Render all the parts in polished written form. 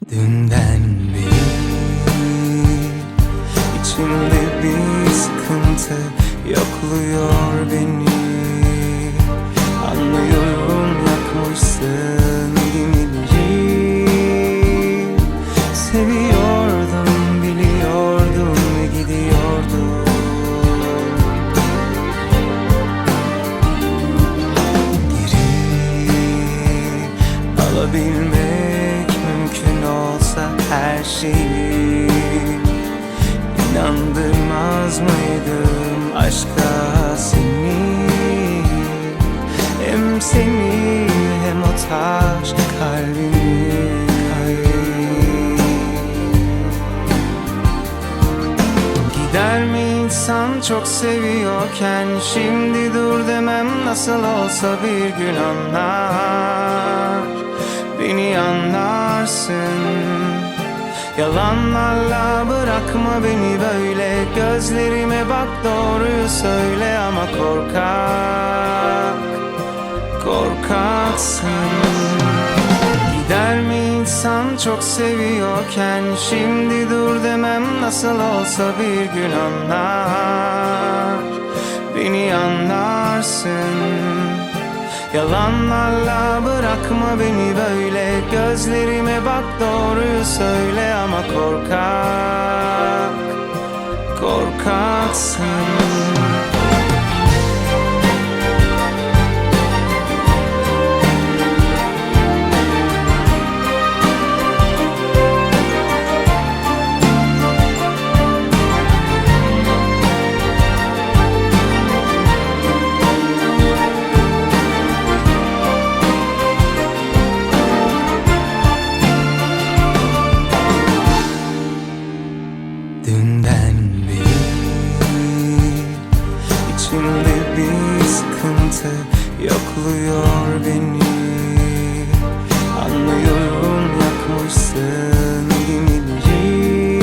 Dünden beri içimde bir sıkıntı yokluyor beni. Anlıyorum yakmışsın gemileri. Seviyordum, biliyordum ve gidiyordum. Geri alabilmek mümkün olsa her şeyi, İnandırmaz mıydım aşka seni? Hem seni hem o taş kalbimi. Gider mi insan çok seviyorken? Şimdi dur demem nasıl olsa bir gün anlar. Beni anlarsın. Yalanlarla bırakma beni böyle. Gözlerime bak, doğruyu söyle ama korkaksın. Gider mi insan çok seviyorken? Şimdi dur demem nasıl olsa bir gün anlar. Beni anlarsın. Yalanlarla bırakma beni böyle. Gözlerime bak, doğruyu söyle ama korkaksın. Dünden beri içimde bir sıkıntı yokluyor beni. Anlıyorum yakmışsın gemileri.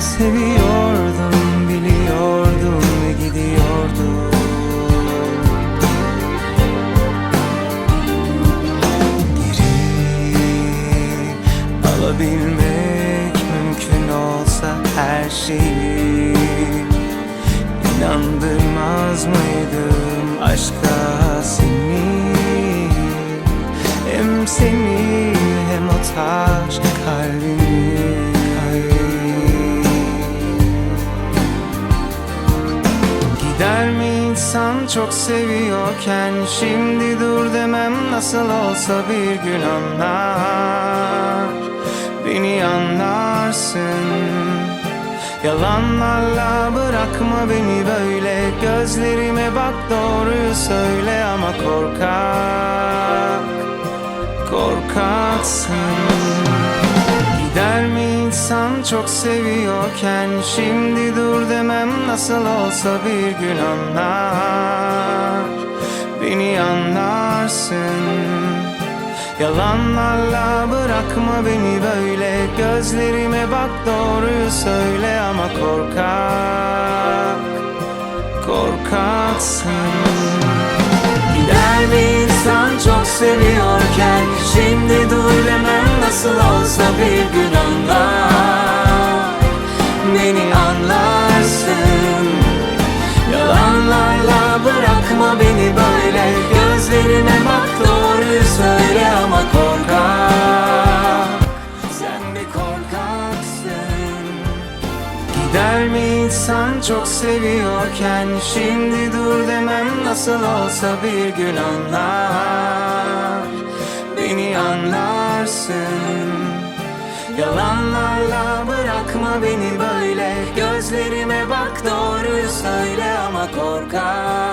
Seviyordum, biliyordum ve gidiyordum. Geri alabilmek mümkün olsa her şeyi, İnandırmaz mıydım aşka seni? Hem seni hem o taş kalbimi. Gider mi insan çok seviyorken? Şimdi dur demem nasıl olsa bir gün anlar. Beni anlarsın. Yalanlarla bırakma beni böyle. Gözlerime bak, doğruyu söyle ama korkaksın. Gider mi insan çok seviyorken? Şimdi dur demem nasıl olsa bir gün anlar. Beni anlarsın. Yalanlarla bırakma beni böyle. Gözlerime bak, doğruyu söyle ama korkaksın. Gider mi insan çok seviyorken? Şimdi dur demem nasıl olsa bir gün anlar. Beni anlarsın. Yalanlarla bırakma beni böyle. Gözlerime bak, doğruyu söyle ama sen bir korkaksın. Gider mi insan çok seviyorken? Şimdi dur demem nasıl olsa bir gün anlar. Beni anlarsın. Yalanlarla bırakma beni böyle. Gözlerime bak, doğruyu söyle ama korkaksın.